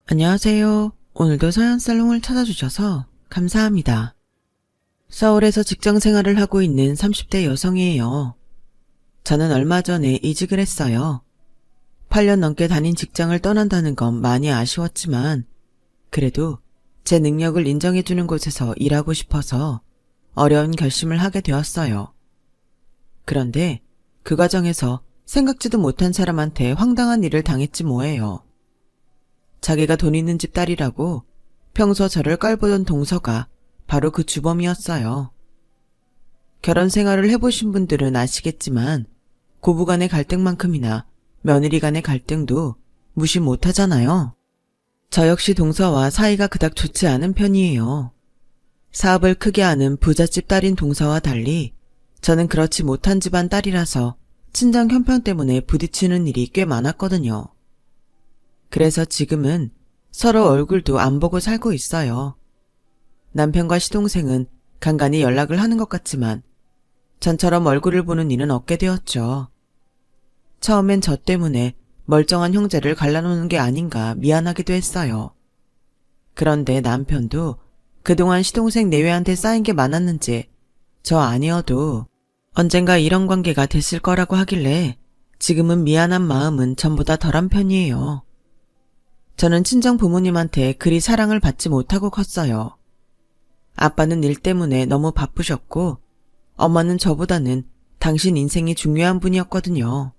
안녕하세요. 오늘도 서현살롱을 찾아주셔서 감사합니다. 서울에서 직장 생활을 하고 있는 30대 여성이에요. 저는 얼마 전에 이직을 했어요. 8년 넘게 다닌 직장을 떠난다는 건 많이 아쉬웠지만 그래도 제 능력을 인정해주는 곳에서 일하고 싶어서 어려운 결심을 하게 되었어요. 그런데 그 과정에서 생각지도 못한 사람한테 황당한 일을 당했지 뭐예요. 자기가 돈 있는 집 딸이라고 평소 저를 깔보던 동서가 바로 그 주범이었어요. 결혼 생활을 해보신 분들은 아시겠지만 고부간의 갈등만큼이나 며느리 간의 갈등도 무시 못하잖아요. 저 역시 동서와 사이가 그닥 좋지 않은 편이에요. 사업을 크게 하는 부잣집 딸인 동서와 달리 저는 그렇지 못한 집안 딸이라서 친정 형편 때문에 부딪히는 일이 꽤 많았거든요. 그래서 지금은 서로 얼굴도 안 보고 살고 있어요. 남편과 시동생은 간간히 연락을 하는 것 같지만 전처럼 얼굴을 보는 일은 없게 되었죠. 처음엔 저 때문에 멀쩡한 형제를 갈라놓는 게 아닌가 미안하기도 했어요. 그런데 남편도 그동안 시동생 내외한테 쌓인 게 많았는지 저 아니어도 언젠가 이런 관계가 됐을 거라고 하길래 지금은 미안한 마음은 전보다 덜한 편이에요. 저는 친정 부모님한테 그리 사랑을 받지 못하고 컸어요. 아빠는 일 때문에 너무 바쁘셨고 엄마는 저보다는 당신 인생이 중요한 분이었거든요.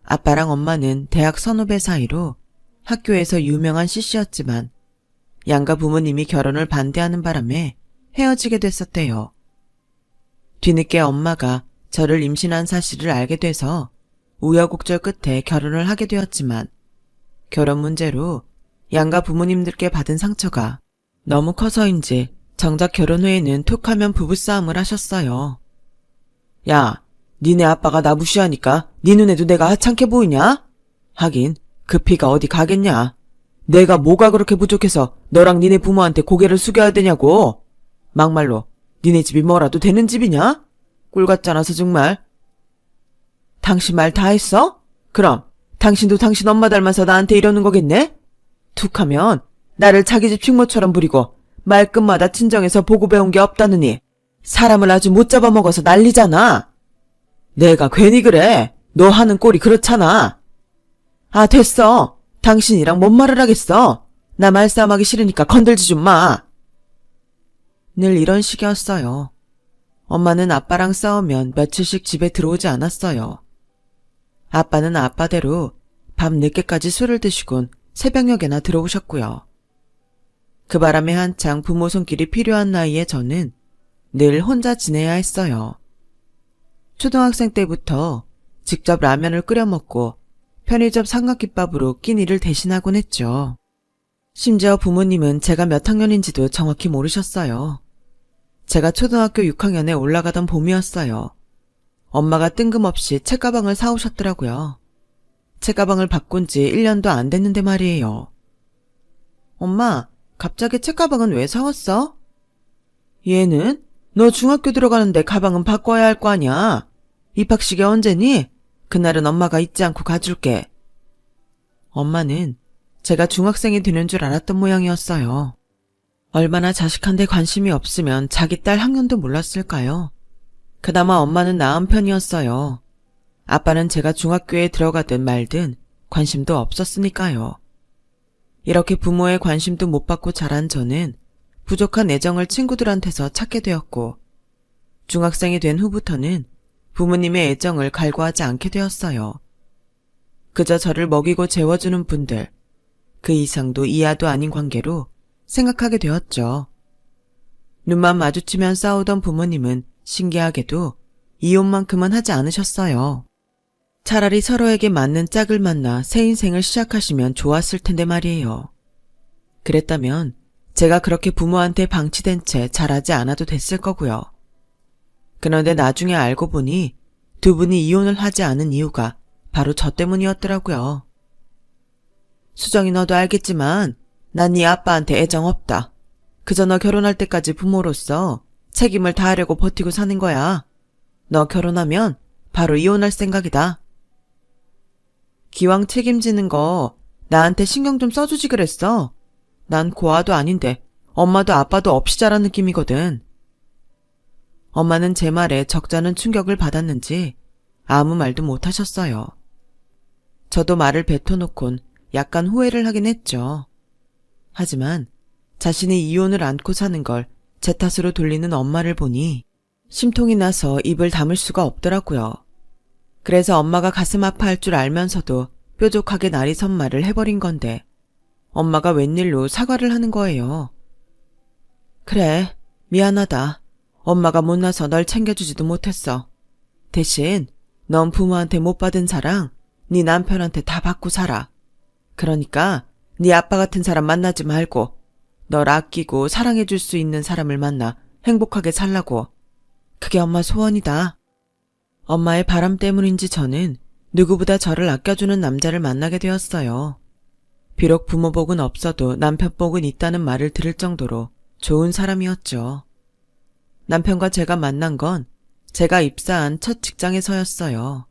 아빠랑 엄마는 대학 선후배 사이로 학교에서 유명한 CC였지만 양가 부모님이 결혼을 반대하는 바람에 헤어지게 됐었대요. 뒤늦게 엄마가 저를 임신한 사실을 알게 돼서 우여곡절 끝에 결혼을 하게 되었지만 결혼 문제로 양가 부모님들께 받은 상처가 너무 커서인지 정작 결혼 후에는 툭하면 부부싸움을 하셨어요. 야, 니네 아빠가 나 무시하니까 니 눈에도 내가 하찮게 보이냐? 하긴 그 피가 어디 가겠냐? 내가 뭐가 그렇게 부족해서 너랑 니네 부모한테 고개를 숙여야 되냐고? 막말로 니네 집이 뭐라도 되는 집이냐? 꿀 같잖아서 정말. 당신 말 다 했어? 그럼 당신도 당신 엄마 닮아서 나한테 이러는 거겠네? 툭하면 나를 자기 집 식모처럼 부리고 말끝마다 친정에서 보고 배운 게 없다느니 사람을 아주 못 잡아먹어서 난리잖아. 내가 괜히 그래. 너 하는 꼴이 그렇잖아. 아, 됐어. 당신이랑 뭔 말을 하겠어. 나 말싸움하기 싫으니까 건들지 좀 마. 늘 이런 식이었어요. 엄마는 아빠랑 싸우면 며칠씩 집에 들어오지 않았어요. 아빠는 아빠대로 밤 늦게까지 술을 드시곤 새벽녘에나 들어오셨고요. 그 바람에 한창 부모 손길이 필요한 나이에 저는 늘 혼자 지내야 했어요. 초등학생 때부터 직접 라면을 끓여 먹고 편의점 삼각김밥으로 끼니를 대신하곤 했죠. 심지어 부모님은 제가 몇 학년인지도 정확히 모르셨어요. 제가 초등학교 6학년에 올라가던 봄이었어요. 엄마가 뜬금없이 책가방을 사오셨더라고요. 책가방을 바꾼 지 1년도 안 됐는데 말이에요. 엄마, 갑자기 책가방은 왜 사왔어? 얘는? 너 중학교 들어가는데 가방은 바꿔야 할 거 아니야. 입학식이 언제니? 그날은 엄마가 잊지 않고 가줄게. 엄마는 제가 중학생이 되는 줄 알았던 모양이었어요. 얼마나 자식한테 관심이 없으면 자기 딸 학년도 몰랐을까요? 그나마 엄마는 나은 편이었어요. 아빠는 제가 중학교에 들어가든 말든 관심도 없었으니까요. 이렇게 부모의 관심도 못 받고 자란 저는 부족한 애정을 친구들한테서 찾게 되었고 중학생이 된 후부터는 부모님의 애정을 갈구하지 않게 되었어요. 그저 저를 먹이고 재워주는 분들, 그 이상도 이하도 아닌 관계로 생각하게 되었죠. 눈만 마주치면 싸우던 부모님은 신기하게도 이혼만큼은 하지 않으셨어요. 차라리 서로에게 맞는 짝을 만나 새 인생을 시작하시면 좋았을 텐데 말이에요. 그랬다면 제가 그렇게 부모한테 방치된 채 자라지 않아도 됐을 거고요. 그런데 나중에 알고 보니 두 분이 이혼을 하지 않은 이유가 바로 저 때문이었더라고요. 수정이 너도 알겠지만 난 네 아빠한테 애정 없다. 그저 너 결혼할 때까지 부모로서 책임을 다하려고 버티고 사는 거야. 너 결혼하면 바로 이혼할 생각이다. 기왕 책임지는 거 나한테 신경 좀 써주지 그랬어. 난 고아도 아닌데 엄마도 아빠도 없이 자란 느낌이거든. 엄마는 제 말에 적잖은 충격을 받았는지 아무 말도 못 하셨어요. 저도 말을 뱉어놓곤 약간 후회를 하긴 했죠. 하지만 자신이 이혼을 안고 사는 걸 제 탓으로 돌리는 엄마를 보니 심통이 나서 입을 다물 수가 없더라고요. 그래서 엄마가 가슴 아파할 줄 알면서도 뾰족하게 날이 선 말을 해버린 건데 엄마가 웬일로 사과를 하는 거예요. 그래, 미안하다. 엄마가 못나서 널 챙겨주지도 못했어. 대신 넌 부모한테 못 받은 사랑 네 남편한테 다 받고 살아. 그러니까 네 아빠 같은 사람 만나지 말고 널 아끼고 사랑해줄 수 있는 사람을 만나 행복하게 살라고. 그게 엄마 소원이다. 엄마의 바람 때문인지 저는 누구보다 저를 아껴주는 남자를 만나게 되었어요. 비록 부모 복은 없어도 남편 복은 있다는 말을 들을 정도로 좋은 사람이었죠. 남편과 제가 만난 건 제가 입사한 첫 직장에서였어요.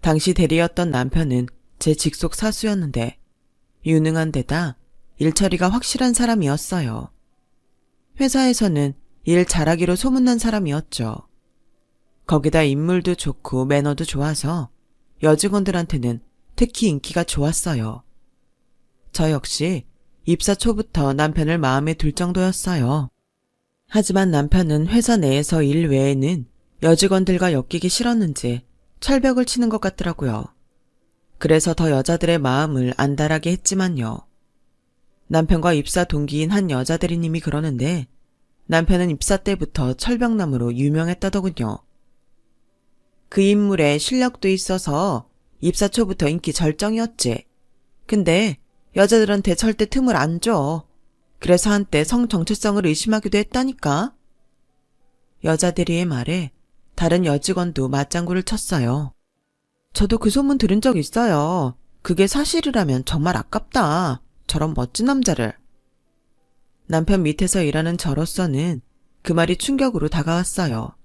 당시 대리였던 남편은 제 직속 사수였는데 유능한 데다 일처리가 확실한 사람이었어요. 회사에서는 일 잘하기로 소문난 사람이었죠. 거기다 인물도 좋고 매너도 좋아서 여직원들한테는 특히 인기가 좋았어요. 저 역시 입사 초부터 남편을 마음에 둘 정도였어요. 하지만 남편은 회사 내에서 일 외에는 여직원들과 엮이기 싫었는지 철벽을 치는 것 같더라고요. 그래서 더 여자들의 마음을 안달하게 했지만요. 남편과 입사 동기인 한 여자 대리님이 그러는데 남편은 입사 때부터 철벽남으로 유명했다더군요. 그 인물에 실력도 있어서 입사 초부터 인기 절정이었지. 근데 여자들한테 절대 틈을 안 줘. 그래서 한때 성 정체성을 의심하기도 했다니까. 여자 대리의 말에 다른 여직원도 맞장구를 쳤어요. 저도 그 소문 들은 적 있어요. 그게 사실이라면 정말 아깝다. 저런 멋진 남자를. 남편 밑에서 일하는 저로서는 그 말이 충격으로 다가왔어요.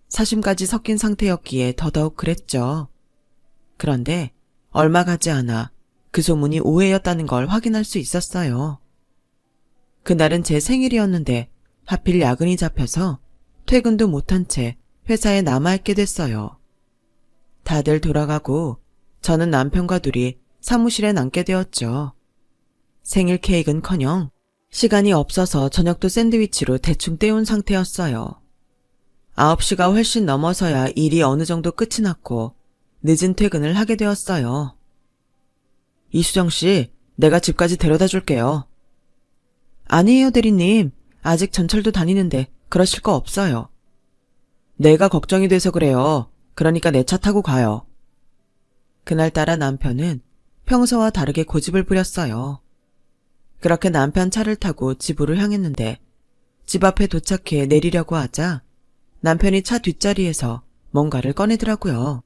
사심까지 섞인 상태였기에 더더욱 그랬죠. 그런데 얼마 가지 않아 그 소문이 오해였다는 걸 확인할 수 있었어요. 그날은 제 생일이었는데 하필 야근이 잡혀서 퇴근도 못한 채 회사에 남아있게 됐어요. 다들 돌아가고 저는 남편과 둘이 사무실에 남게 되었죠. 생일 케이크는커녕 시간이 없어서 저녁도 샌드위치로 대충 때운 상태였어요. 9시가 훨씬 넘어서야 일이 어느 정도 끝이 났고 늦은 퇴근을 하게 되었어요. 이수정 씨, 내가 집까지 데려다 줄게요. 아니에요, 대리님. 아직 전철도 다니는데 그러실 거 없어요. 내가 걱정이 돼서 그래요. 그러니까 내 차 타고 가요. 그날따라 남편은 평소와 다르게 고집을 부렸어요. 그렇게 남편 차를 타고 집으로 향했는데 집 앞에 도착해 내리려고 하자 남편이 차 뒷자리에서 뭔가를 꺼내더라고요.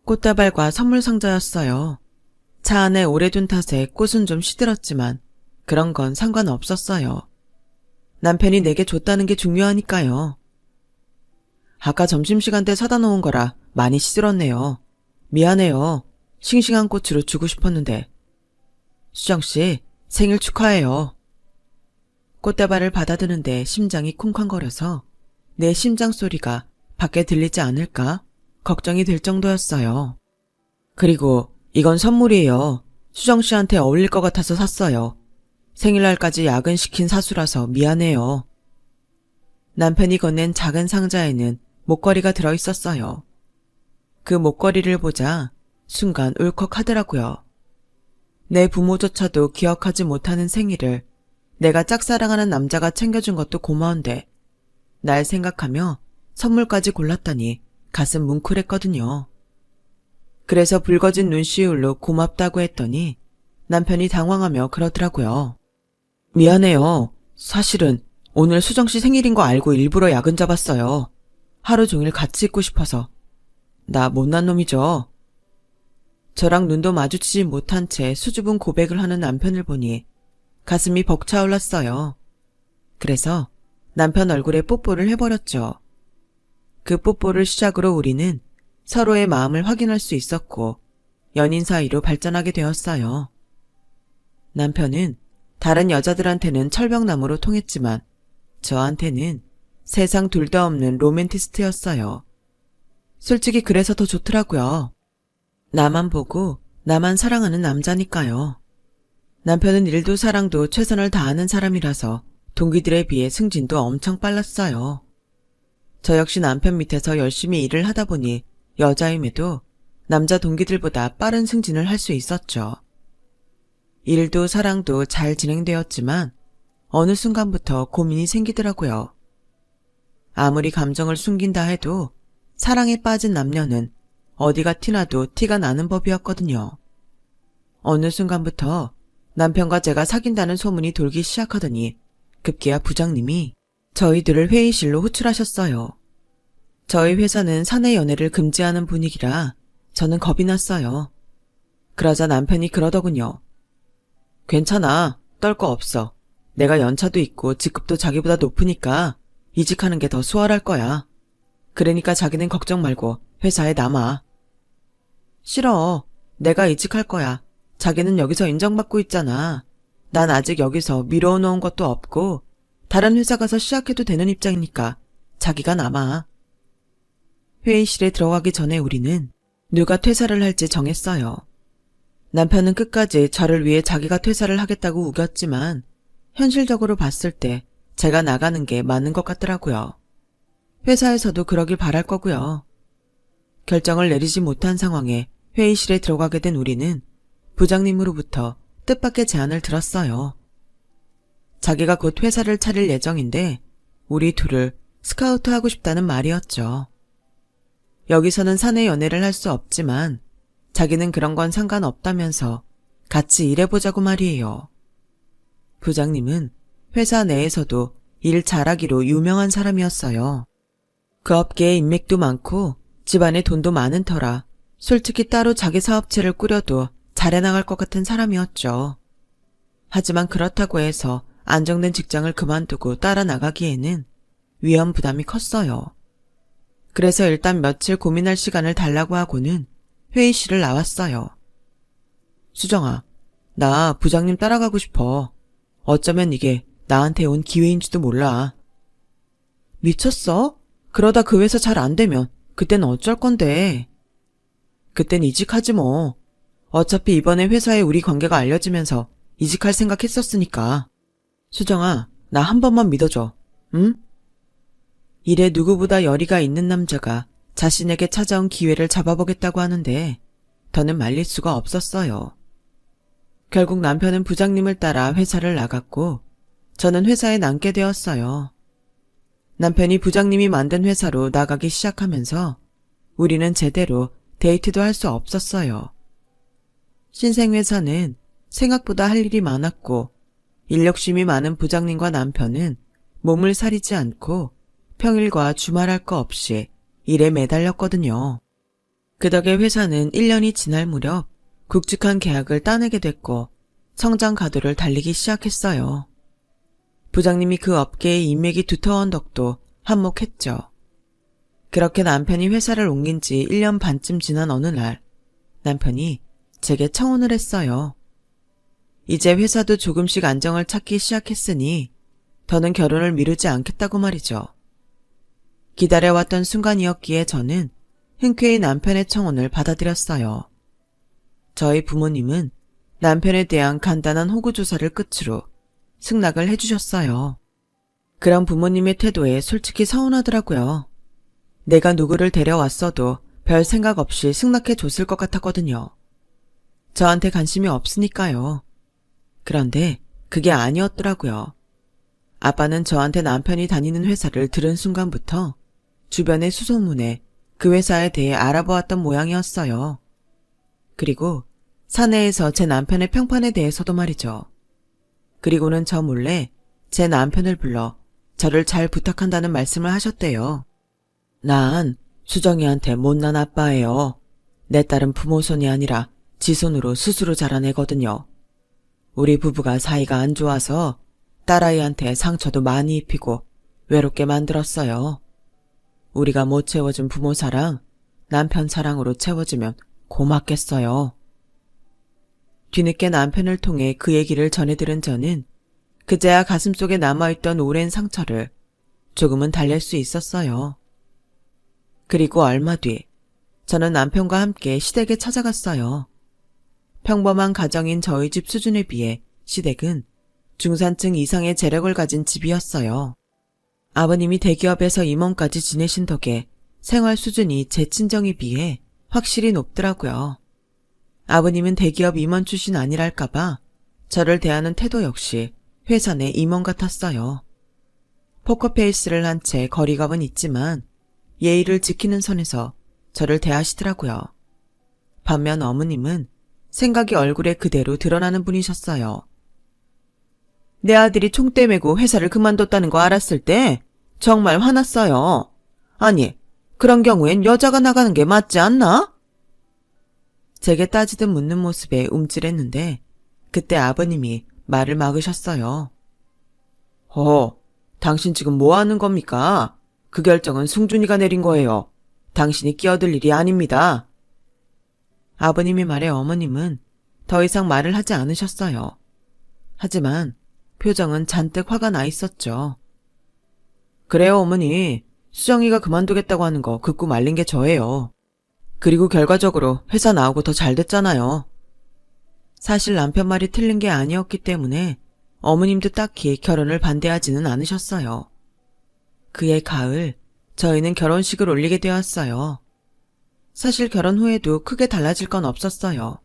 꽃다발과 선물 상자였어요. 차 안에 오래 둔 탓에 꽃은 좀 시들었지만 그런 건 상관없었어요. 남편이 내게 줬다는 게 중요하니까요. 아까 점심시간 때 사다 놓은 거라 많이 시들었네요. 미안해요. 싱싱한 꽃으로 주고 싶었는데. 수정씨, 생일 축하해요. 꽃다발을 받아드는데 심장이 쿵쾅거려서 내 심장 소리가 밖에 들리지 않을까 걱정이 될 정도였어요. 그리고 이건 선물이에요. 수정씨한테 어울릴 것 같아서 샀어요. 생일날까지 야근시킨 사수라서 미안해요. 남편이 건넨 작은 상자에는 목걸이가 들어있었어요. 그 목걸이를 보자 순간 울컥하더라고요. 내 부모조차도 기억하지 못하는 생일을 내가 짝사랑하는 남자가 챙겨준 것도 고마운데 날 생각하며 선물까지 골랐다니 가슴 뭉클했거든요. 그래서 붉어진 눈시울로 고맙다고 했더니 남편이 당황하며 그러더라고요. 미안해요. 사실은 오늘 수정씨 생일인 거 알고 일부러 야근 잡았어요. 하루 종일 같이 있고 싶어서. 나 못난 놈이죠. 저랑 눈도 마주치지 못한 채 수줍은 고백을 하는 남편을 보니 가슴이 벅차올랐어요. 그래서 남편 얼굴에 뽀뽀를 해버렸죠. 그 뽀뽀를 시작으로 우리는 서로의 마음을 확인할 수 있었고 연인 사이로 발전하게 되었어요. 남편은 다른 여자들한테는 철벽나무로 통했지만 저한테는 세상 둘 다 없는 로맨티스트였어요. 솔직히 그래서 더 좋더라고요. 나만 보고 나만 사랑하는 남자니까요. 남편은 일도 사랑도 최선을 다하는 사람이라서 동기들에 비해 승진도 엄청 빨랐어요. 저 역시 남편 밑에서 열심히 일을 하다 보니 여자임에도 남자 동기들보다 빠른 승진을 할 수 있었죠. 일도 사랑도 잘 진행되었지만 어느 순간부터 고민이 생기더라고요. 아무리 감정을 숨긴다 해도 사랑에 빠진 남녀는 어디가 티나도 티가 나는 법이었거든요. 어느 순간부터 남편과 제가 사귄다는 소문이 돌기 시작하더니 급기야 부장님이 저희들을 회의실로 호출하셨어요. 저희 회사는 사내 연애를 금지하는 분위기라 저는 겁이 났어요. 그러자 남편이 그러더군요. 괜찮아, 떨 거 없어. 내가 연차도 있고 직급도 자기보다 높으니까 이직하는 게 더 수월할 거야. 그러니까 자기는 걱정 말고 회사에 남아. 싫어. 내가 이직할 거야. 자기는 여기서 인정받고 있잖아. 난 아직 여기서 미뤄 놓은 것도 없고 다른 회사 가서 시작해도 되는 입장이니까 자기가 남아. 회의실에 들어가기 전에 우리는 누가 퇴사를 할지 정했어요. 남편은 끝까지 저를 위해 자기가 퇴사를 하겠다고 우겼지만 현실적으로 봤을 때 제가 나가는 게 맞는 것 같더라고요. 회사에서도 그러길 바랄 거고요. 결정을 내리지 못한 상황에 회의실에 들어가게 된 우리는 부장님으로부터 뜻밖의 제안을 들었어요. 자기가 곧 회사를 차릴 예정인데 우리 둘을 스카우트하고 싶다는 말이었죠. 여기서는 사내 연애를 할 수 없지만 자기는 그런 건 상관없다면서 같이 일해보자고 말이에요. 부장님은 회사 내에서도 일 잘하기로 유명한 사람이었어요. 그 업계에 인맥도 많고 집안에 돈도 많은 터라 솔직히 따로 자기 사업체를 꾸려도 잘해나갈 것 같은 사람이었죠. 하지만 그렇다고 해서 안정된 직장을 그만두고 따라 나가기에는 위험 부담이 컸어요. 그래서 일단 며칠 고민할 시간을 달라고 하고는 회의실을 나왔어요. 수정아, 나 부장님 따라가고 싶어. 어쩌면 이게 나한테 온 기회인지도 몰라. 미쳤어? 그러다 그 회사 잘 안 되면 그땐 어쩔 건데. 그땐 이직하지 뭐. 어차피 이번에 회사에 우리 관계가 알려지면서 이직할 생각했었으니까. 수정아, 나 한 번만 믿어줘. 응? 일에 누구보다 열의가 있는 남자가 자신에게 찾아온 기회를 잡아보겠다고 하는데 더는 말릴 수가 없었어요. 결국 남편은 부장님을 따라 회사를 나갔고 저는 회사에 남게 되었어요. 남편이 부장님이 만든 회사로 나가기 시작하면서 우리는 제대로 데이트도 할 수 없었어요. 신생회사는 생각보다 할 일이 많았고 인력심이 많은 부장님과 남편은 몸을 사리지 않고 평일과 주말할 거 없이 일에 매달렸거든요. 그 덕에 회사는 1년이 지날 무렵 굵직한 계약을 따내게 됐고 성장 가도를 달리기 시작했어요. 부장님이 그 업계의 인맥이 두터운 덕도 한몫했죠. 그렇게 남편이 회사를 옮긴 지 1년 반쯤 지난 어느 날 남편이 제게 청혼을 했어요. 이제 회사도 조금씩 안정을 찾기 시작했으니 더는 결혼을 미루지 않겠다고 말이죠. 기다려왔던 순간이었기에 저는 흔쾌히 남편의 청혼을 받아들였어요. 저희 부모님은 남편에 대한 간단한 호구조사를 끝으로 승낙을 해주셨어요. 그런 부모님의 태도에 솔직히 서운하더라고요. 내가 누구를 데려왔어도 별 생각 없이 승낙해줬을 것 같았거든요. 저한테 관심이 없으니까요. 그런데 그게 아니었더라고요. 아빠는 저한테 남편이 다니는 회사를 들은 순간부터 주변의 수소문에 그 회사에 대해 알아보았던 모양이었어요. 그리고 사내에서 제 남편의 평판에 대해서도 말이죠. 그리고는 저 몰래 제 남편을 불러 저를 잘 부탁한다는 말씀을 하셨대요. 난 수정이한테 못난 아빠예요. 내 딸은 부모 손이 아니라 지 손으로 스스로 자란 애거든요. 우리 부부가 사이가 안 좋아서 딸아이한테 상처도 많이 입히고 외롭게 만들었어요. 우리가 못 채워준 부모 사랑, 남편 사랑으로 채워주면 고맙겠어요. 뒤늦게 남편을 통해 그 얘기를 전해들은 저는 그제야 가슴속에 남아있던 오랜 상처를 조금은 달랠 수 있었어요. 그리고 얼마 뒤 저는 남편과 함께 시댁에 찾아갔어요. 평범한 가정인 저희 집 수준에 비해 시댁은 중산층 이상의 재력을 가진 집이었어요. 아버님이 대기업에서 임원까지 지내신 덕에 생활 수준이 제 친정에 비해 확실히 높더라고요. 아버님은 대기업 임원 출신 아니랄까봐 저를 대하는 태도 역시 회사 내 임원 같았어요. 포커페이스를 한 채 거리감은 있지만 예의를 지키는 선에서 저를 대하시더라고요. 반면 어머님은 생각이 얼굴에 그대로 드러나는 분이셨어요. 내 아들이 총대 메고 회사를 그만뒀다는 거 알았을 때 정말 화났어요. 아니, 그런 경우엔 여자가 나가는 게 맞지 않나? 제게 따지듯 묻는 모습에 움찔했는데 그때 아버님이 말을 막으셨어요. 당신 지금 뭐 하는 겁니까? 그 결정은 승준이가 내린 거예요. 당신이 끼어들 일이 아닙니다. 아버님의 말에 어머님은 더 이상 말을 하지 않으셨어요. 하지만 표정은 잔뜩 화가 나 있었죠. 그래요, 어머니. 수정이가 그만두겠다고 하는 거 듣고 말린 게 저예요. 그리고 결과적으로 회사 나오고 더 잘 됐잖아요. 사실 남편 말이 틀린 게 아니었기 때문에 어머님도 딱히 결혼을 반대하지는 않으셨어요. 그해 가을, 저희는 결혼식을 올리게 되었어요. 사실 결혼 후에도 크게 달라질 건 없었어요.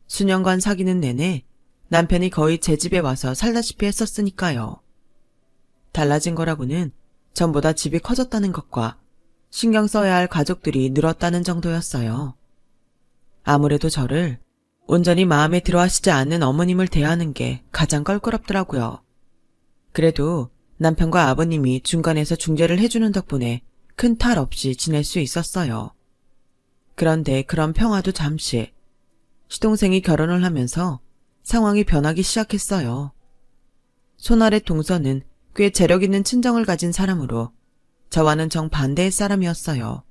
수년간 사귀는 내내 남편이 거의 제 집에 와서 살다시피 했었으니까요. 달라진 거라고는 전보다 집이 커졌다는 것과 신경 써야 할 가족들이 늘었다는 정도였어요. 아무래도 저를 온전히 마음에 들어하시지 않는 어머님을 대하는 게 가장 껄끄럽더라고요. 그래도 남편과 아버님이 중간에서 중재를 해주는 덕분에 큰 탈 없이 지낼 수 있었어요. 그런데 그런 평화도 잠시, 시동생이 결혼을 하면서 상황이 변하기 시작했어요. 손아래 동서는 꽤 재력 있는 친정을 가진 사람으로 저와는 정반대의 사람이었어요.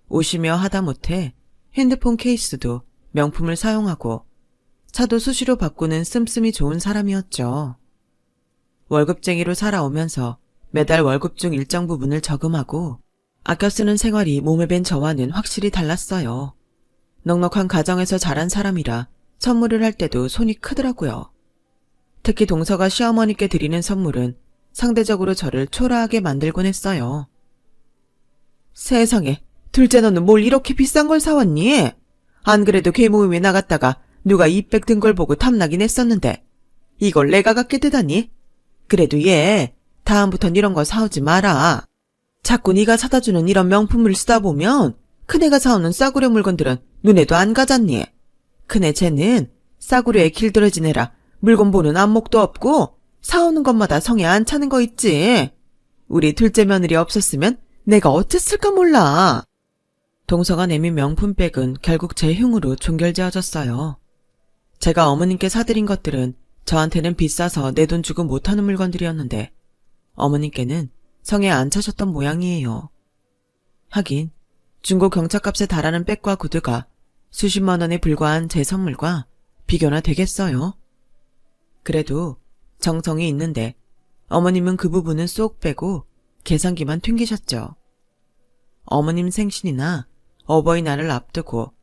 오시며 하다못해 핸드폰 케이스도 명품을 사용하고 차도 수시로 바꾸는 씀씀이 좋은 사람이었죠. 월급쟁이로 살아오면서 매달 월급 중 일정 부분을 저금하고 아껴 쓰는 생활이 몸에 밴 저와는 확실히 달랐어요. 넉넉한 가정에서 자란 사람이라 선물을 할 때도 손이 크더라고요. 특히 동서가 시어머니께 드리는 선물은 상대적으로 저를 초라하게 만들곤 했어요. 세상에, 둘째 너는 뭘 이렇게 비싼 걸 사왔니? 안 그래도 괴모임에 나갔다가 누가 200 든 걸 보고 탐나긴 했었는데 이걸 내가 갖게 되다니? 그래도 얘 다음부턴 이런 거 사오지 마라. 자꾸 네가 사다 주는 이런 명품을 쓰다 보면 큰애가 사오는 싸구려 물건들은 눈에도 안 가잖니. 큰애 쟤는 싸구려에 길들여진 애라 물건 보는 안목도 없고 사오는 것마다 성에 안 차는 거 있지. 우리 둘째 며느리 없었으면 내가 어땠을까 몰라. 동서가 내민 명품백은 결국 제 흉으로 종결지어졌어요. 제가 어머님께 사드린 것들은 저한테는 비싸서 내 돈 주고 못하는 물건들이었는데 어머님께는 성에 안 차셨던 모양이에요. 하긴 중고 경차값에 달하는 백과 구두가 수십만 원에 불과한 제 선물과 비교나 되겠어요? 그래도 정성이 있는데 어머님은 그 부분은 쏙 빼고 계산기만 튕기셨죠. 어머님 생신이나 어버이날을 앞두고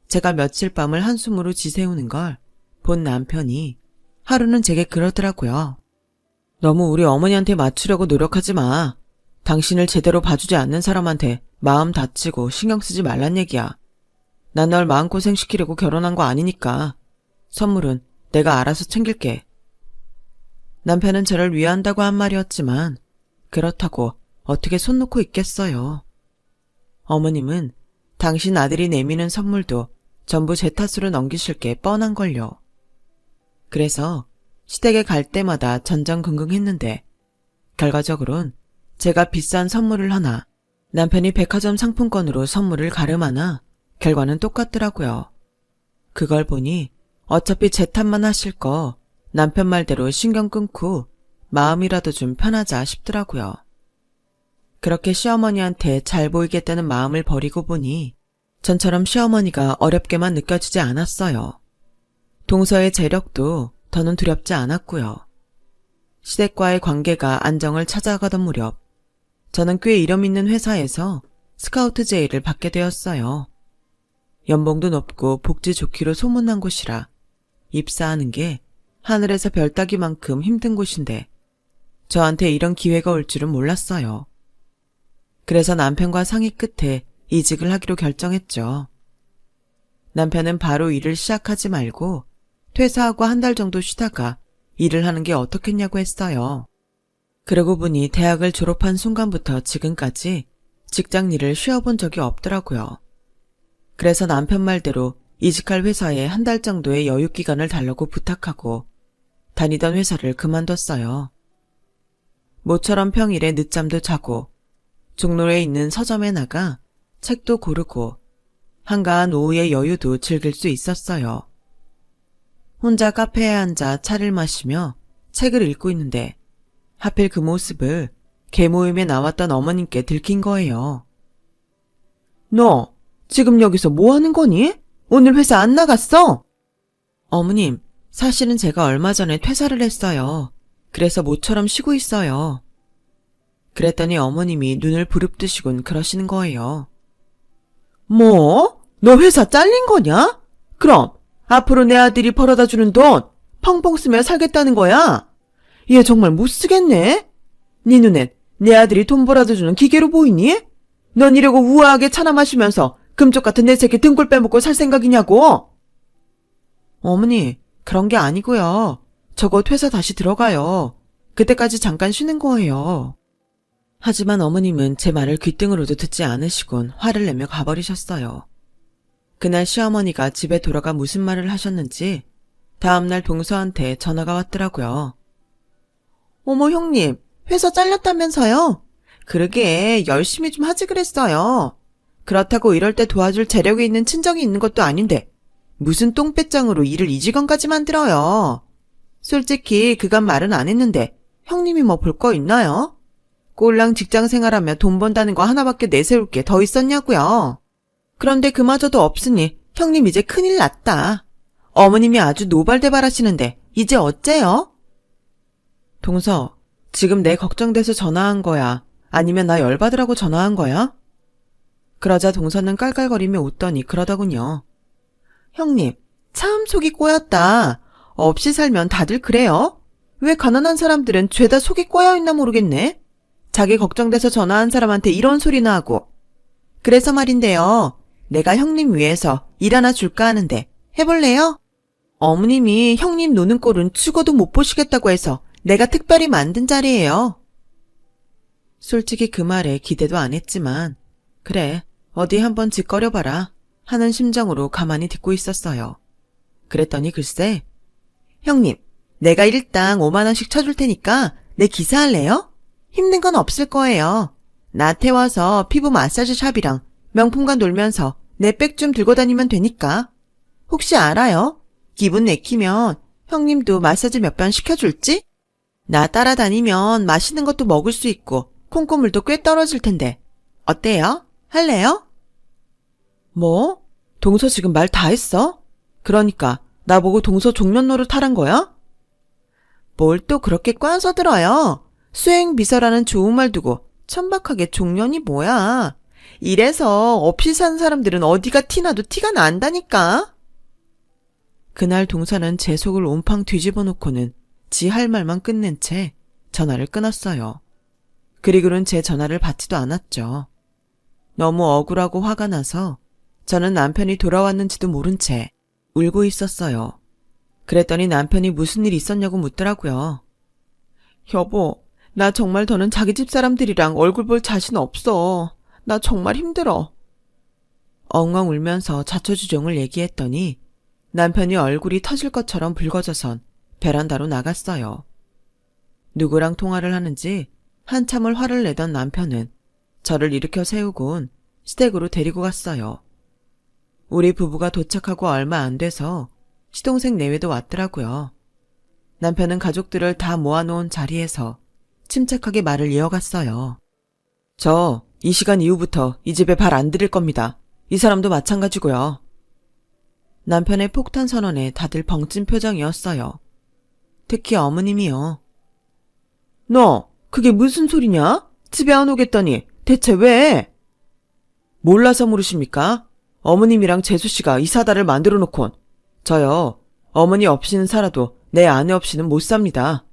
제가 며칠 밤을 한숨으로 지새우는 걸 본 남편이 하루는 제게 그러더라고요. 너무 우리 어머니한테 맞추려고 노력하지 마. 당신을 제대로 봐주지 않는 사람한테 마음 다치고 신경 쓰지 말란 얘기야. 난 널 마음고생시키려고 결혼한 거 아니니까 선물은 내가 알아서 챙길게. 남편은 저를 위한다고 한 말이었지만 그렇다고 어떻게 손 놓고 있겠어요. 어머님은 당신 아들이 내미는 선물도 전부 제 탓으로 넘기실 게 뻔한걸요. 그래서 시댁에 갈 때마다 전전긍긍했는데 결과적으론 제가 비싼 선물을 하나 남편이 백화점 상품권으로 선물을 가름하나 결과는 똑같더라고요. 그걸 보니 어차피 제 탓만 하실 거 남편 말대로 신경 끊고 마음이라도 좀 편하자 싶더라고요. 그렇게 시어머니한테 잘 보이겠다는 마음을 버리고 보니 전처럼 시어머니가 어렵게만 느껴지지 않았어요. 동서의 재력도 더는 두렵지 않았고요. 시댁과의 관계가 안정을 찾아가던 무렵 저는 꽤 이름 있는 회사에서 스카우트 제의를 받게 되었어요. 연봉도 높고 복지 좋기로 소문난 곳이라 입사하는 게 하늘에서 별 따기만큼 힘든 곳인데 저한테 이런 기회가 올 줄은 몰랐어요. 그래서 남편과 상의 끝에 이직을 하기로 결정했죠. 남편은 바로 일을 시작하지 말고 퇴사하고 한 달 정도 쉬다가 일을 하는 게 어떻겠냐고 했어요. 그러고 보니 대학을 졸업한 순간부터 지금까지 직장 일을 쉬어본 적이 없더라고요. 그래서 남편 말대로 이직할 회사에 한 달 정도의 여유 기간을 달라고 부탁하고 다니던 회사를 그만뒀어요. 모처럼 평일에 늦잠도 자고 종로에 있는 서점에 나가 책도 고르고 한가한 오후의 여유도 즐길 수 있었어요. 혼자 카페에 앉아 차를 마시며 책을 읽고 있는데 하필 그 모습을 개모임에 나왔던 어머님께 들킨 거예요. 너 지금 여기서 뭐 하는 거니? 오늘 회사 안 나갔어? 어머님, 사실은 제가 얼마 전에 퇴사를 했어요. 그래서 모처럼 쉬고 있어요. 그랬더니 어머님이 눈을 부릅뜨시곤 그러시는 거예요. 뭐? 너 회사 잘린 거냐? 그럼 앞으로 내 아들이 벌어다 주는 돈 펑펑 쓰며 살겠다는 거야? 얘 정말 못 쓰겠네? 네 눈엔 내 아들이 돈 벌어다 주는 기계로 보이니? 넌 이러고 우아하게 차나 마시면서 금쪽 같은 내 새끼 등골 빼먹고 살 생각이냐고? 어머니, 그런 게 아니고요. 저 곧 회사 다시 들어가요. 그때까지 잠깐 쉬는 거예요. 하지만 어머님은 제 말을 귓등으로도 듣지 않으시곤 화를 내며 가버리셨어요. 그날 시어머니가 집에 돌아가 무슨 말을 하셨는지 다음날 동서한테 전화가 왔더라고요. 어머 형님, 회사 잘렸다면서요? 그러게 열심히 좀 하지 그랬어요. 그렇다고 이럴 때 도와줄 재력이 있는 친정이 있는 것도 아닌데 무슨 똥배짱으로 일을 이 직원까지 만들어요. 솔직히 그간 말은 안 했는데 형님이 뭐 볼 거 있나요? 꼴랑 직장 생활하며 돈 번다는 거 하나밖에 내세울 게 더 있었냐고요. 그런데 그마저도 없으니 형님 이제 큰일 났다. 어머님이 아주 노발대발하시는데 이제 어째요? 동서, 지금 내 걱정돼서 전화한 거야? 아니면 나 열받으라고 전화한 거야? 그러자 동서는 깔깔거리며 웃더니 그러더군요. 형님, 참 속이 꼬였다. 없이 살면 다들 그래요? 왜 가난한 사람들은 죄다 속이 꼬여있나 모르겠네? 자기 걱정돼서 전화한 사람한테 이런 소리나 하고. 그래서 말인데요. 내가 형님 위해서 일 하나 줄까 하는데 해볼래요? 어머님이 형님 노는 꼴은 죽어도 못 보시겠다고 해서 내가 특별히 만든 자리예요. 솔직히 그 말에 기대도 안 했지만 그래, 어디 한번 짓거려봐라 하는 심정으로 가만히 듣고 있었어요. 그랬더니 글쎄, 형님, 내가 일당 5만 원씩 쳐줄 테니까 내 기사할래요? 힘든 건 없을 거예요. 나한테 와서 피부 마사지 샵이랑 명품관 놀면서 내 백 좀 들고 다니면 되니까. 혹시 알아요? 기분 내키면 형님도 마사지 몇 번 시켜줄지? 나 따라다니면 맛있는 것도 먹을 수 있고 콩고물도 꽤 떨어질 텐데. 어때요? 할래요? 뭐? 동서 지금 말 다 했어? 그러니까 나보고 동서 종면 노릇하란 거야? 뭘 또 그렇게 꽈서 들어요? 수행비서라는 좋은 말 두고 천박하게 종년이 뭐야. 이래서 없이 산 사람들은 어디가 티나도 티가 난다니까. 그날 동서는 제 속을 온팡 뒤집어 놓고는 지 할 말만 끝낸 채 전화를 끊었어요. 그리고는 제 전화를 받지도 않았죠. 너무 억울하고 화가 나서 저는 남편이 돌아왔는지도 모른 채 울고 있었어요. 그랬더니 남편이 무슨 일 있었냐고 묻더라고요. 여보, 나 정말 더는 자기 집 사람들이랑 얼굴 볼 자신 없어. 나 정말 힘들어. 엉엉 울면서 자초지종을 얘기했더니 남편이 얼굴이 터질 것처럼 붉어져선 베란다로 나갔어요. 누구랑 통화를 하는지 한참을 화를 내던 남편은 저를 일으켜 세우곤 시댁으로 데리고 갔어요. 우리 부부가 도착하고 얼마 안 돼서 시동생 내외도 왔더라고요. 남편은 가족들을 다 모아놓은 자리에서 침착하게 말을 이어갔어요. 저 이 시간 이후부터 이 집에 발 안 들일 겁니다. 이 사람도 마찬가지고요. 남편의 폭탄 선언에 다들 벙찐 표정이었어요. 특히 어머님이요. 너, 그게 무슨 소리냐? 집에 안 오겠다니 대체 왜? 몰라서 물으십니까? 어머님이랑 재수씨가 이 사달을 만들어 놓곤 저요, 어머니 없이는 살아도 내 아내 없이는 못 삽니다.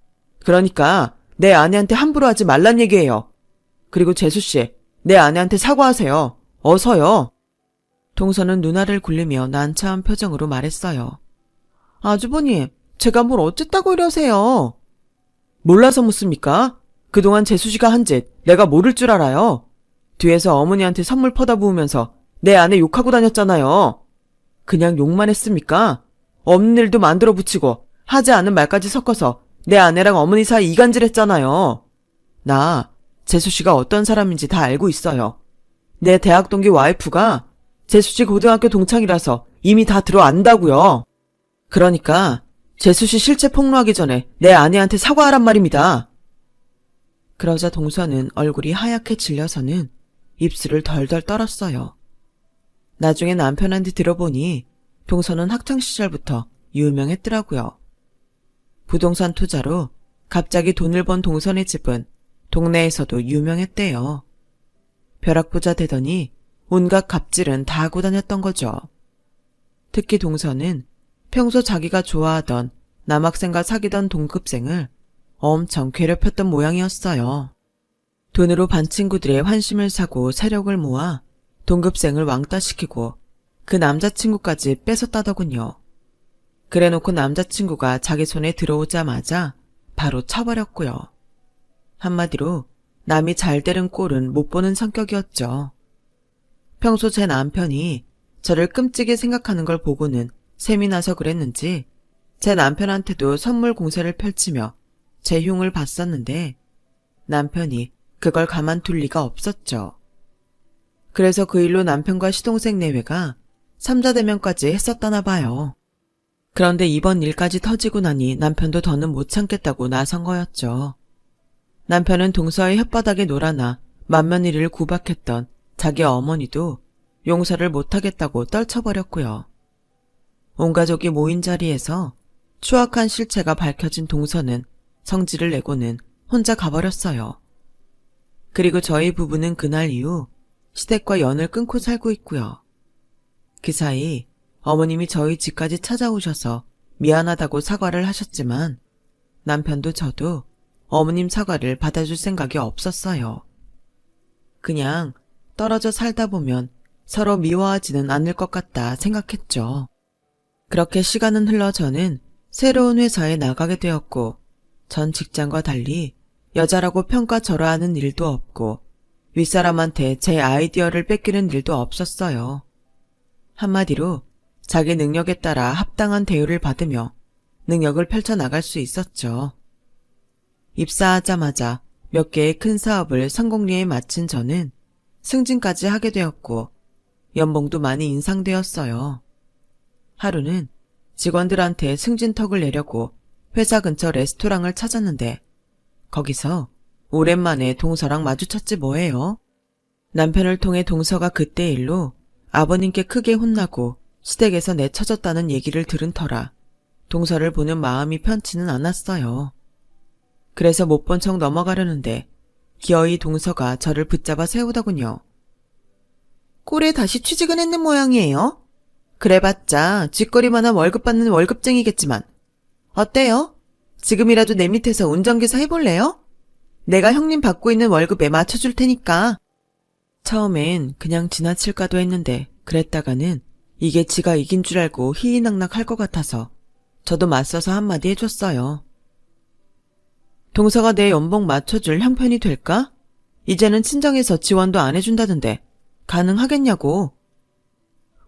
그러니까 내 아내한테 함부로 하지 말란 얘기예요. 그리고 재수씨, 내 아내한테 사과하세요. 어서요. 동서는 눈알을 굴리며 난처한 표정으로 말했어요. 아주버님, 제가 뭘 어쨌다고 이러세요? 몰라서 묻습니까? 그동안 재수씨가 한 짓 내가 모를 줄 알아요. 뒤에서 어머니한테 선물 퍼다 부으면서 내 아내 욕하고 다녔잖아요. 그냥 욕만 했습니까? 없는 일도 만들어 붙이고 하지 않은 말까지 섞어서 내 아내랑 어머니 사이 이간질했잖아요. 나 재수씨가 어떤 사람인지 다 알고 있어요. 내 대학 동기 와이프가 재수씨 고등학교 동창이라서 이미 다 들어안다고요. 그러니까 재수씨 실체 폭로하기 전에 내 아내한테 사과하란 말입니다. 그러자 동서는 얼굴이 하얗게 질려서는 입술을 덜덜 떨었어요. 나중에 남편한테 들어보니 동서는 학창시절부터 유명했더라고요. 부동산 투자로 갑자기 돈을 번 동선의 집은 동네에서도 유명했대요. 벼락부자 되더니 온갖 갑질은 다 하고 다녔던 거죠. 특히 동서는 평소 자기가 좋아하던 남학생과 사귀던 동급생을 엄청 괴롭혔던 모양이었어요. 돈으로 반 친구들의 환심을 사고 세력을 모아 동급생을 왕따시키고 그 남자친구까지 뺏었다더군요. 그래놓고 남자친구가 자기 손에 들어오자마자 바로 쳐버렸고요. 한마디로 남이 잘 되는 꼴은 못 보는 성격이었죠. 평소 제 남편이 저를 끔찍이 생각하는 걸 보고는 셈이 나서 그랬는지 제 남편한테도 선물 공세를 펼치며 제 흉을 봤었는데 남편이 그걸 가만둘 리가 없었죠. 그래서 그 일로 남편과 시동생 내외가 삼자대면까지 했었다나 봐요. 그런데 이번 일까지 터지고 나니 남편도 더는 못 참겠다고 나선 거였죠. 남편은 동서의 혓바닥에 놀아나 만면일을 구박했던 자기 어머니도 용서를 못하겠다고 떨쳐버렸고요. 온 가족이 모인 자리에서 추악한 실체가 밝혀진 동서는 성질을 내고는 혼자 가버렸어요. 그리고 저희 부부는 그날 이후 시댁과 연을 끊고 살고 있고요. 그 사이 어머님이 저희 집까지 찾아오셔서 미안하다고 사과를 하셨지만 남편도 저도 어머님 사과를 받아줄 생각이 없었어요. 그냥 떨어져 살다 보면 서로 미워하지는 않을 것 같다 생각했죠. 그렇게 시간은 흘러 저는 새로운 회사에 나가게 되었고 전 직장과 달리 여자라고 평가절하하는 일도 없고 윗사람한테 제 아이디어를 뺏기는 일도 없었어요. 한마디로 자기 능력에 따라 합당한 대우를 받으며 능력을 펼쳐나갈 수 있었죠. 입사하자마자 몇 개의 큰 사업을 성공리에 마친 저는 승진까지 하게 되었고 연봉도 많이 인상되었어요. 하루는 직원들한테 승진턱을 내려고 회사 근처 레스토랑을 찾았는데 거기서 오랜만에 동서랑 마주쳤지 뭐예요. 남편을 통해 동서가 그때 일로 아버님께 크게 혼나고 시댁에서 내쳐졌다는 얘기를 들은 터라 동서를 보는 마음이 편치는 않았어요. 그래서 못 본 척 넘어가려는데 기어이 동서가 저를 붙잡아 세우더군요. 꼴에 다시 취직은 했는 모양이에요. 그래봤자 쥐꼬리만한 월급 받는 월급쟁이겠지만 어때요? 지금이라도 내 밑에서 운전기사 해볼래요? 내가 형님 받고 있는 월급에 맞춰줄 테니까. 처음엔 그냥 지나칠까도 했는데 그랬다가는 이게 지가 이긴 줄 알고 희희낙낙 할 것 같아서 저도 맞서서 한마디 해줬어요. 동서가 내 연봉 맞춰줄 형편이 될까? 이제는 친정에서 지원도 안 해준다던데 가능하겠냐고.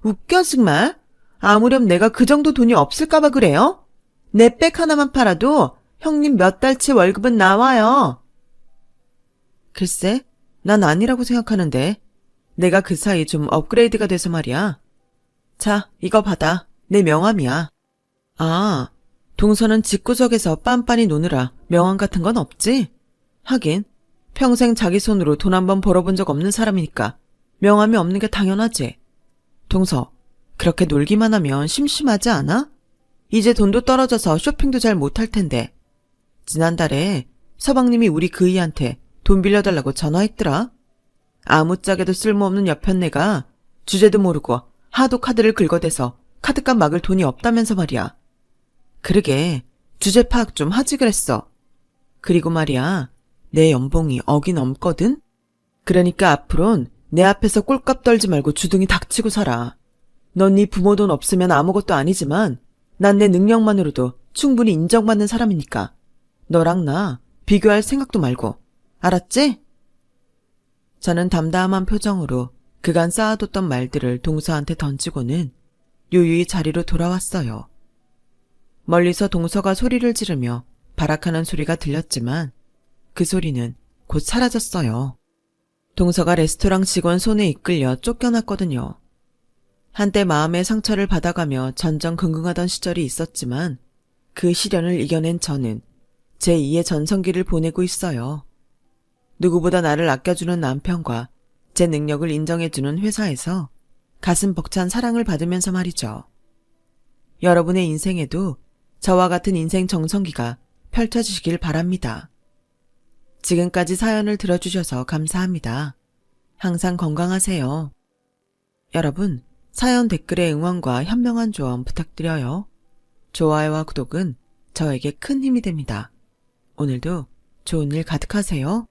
웃겨 정말. 아무렴 내가 그 정도 돈이 없을까봐 그래요? 내 백 하나만 팔아도 형님 몇 달치 월급은 나와요. 글쎄, 난 아니라고 생각하는데 내가 그 사이 좀 업그레이드가 돼서 말이야. 자, 이거 받아. 내 명함이야. 아, 동서는 집구석에서 빤빤히 노느라 명함 같은 건 없지? 하긴 평생 자기 손으로 돈 한 번 벌어본 적 없는 사람이니까 명함이 없는 게 당연하지. 동서, 그렇게 놀기만 하면 심심하지 않아? 이제 돈도 떨어져서 쇼핑도 잘 못할 텐데. 지난달에 서방님이 우리 그이한테 돈 빌려달라고 전화했더라. 아무짝에도 쓸모없는 여편네가 주제도 모르고 하도 카드를 긁어대서 카드값 막을 돈이 없다면서 말이야. 그러게 주제 파악 좀 하지 그랬어. 그리고 말이야, 내 연봉이 억이 넘거든? 그러니까 앞으론 내 앞에서 꼴값 떨지 말고 주둥이 닥치고 살아. 넌 네 부모 돈 없으면 아무것도 아니지만 난 내 능력만으로도 충분히 인정받는 사람이니까 너랑 나 비교할 생각도 말고. 알았지? 저는 담담한 표정으로 그간 쌓아뒀던 말들을 동서한테 던지고는 유유히 자리로 돌아왔어요. 멀리서 동서가 소리를 지르며 발악하는 소리가 들렸지만 그 소리는 곧 사라졌어요. 동서가 레스토랑 직원 손에 이끌려 쫓겨났거든요. 한때 마음의 상처를 받아가며 전전긍긍하던 시절이 있었지만 그 시련을 이겨낸 저는 제2의 전성기를 보내고 있어요. 누구보다 나를 아껴주는 남편과 제 능력을 인정해주는 회사에서 가슴 벅찬 사랑을 받으면서 말이죠. 여러분의 인생에도 저와 같은 인생 정성기가 펼쳐지시길 바랍니다. 지금까지 사연을 들어주셔서 감사합니다. 항상 건강하세요. 여러분, 사연 댓글에 응원과 현명한 조언 부탁드려요. 좋아요와 구독은 저에게 큰 힘이 됩니다. 오늘도 좋은 일 가득하세요.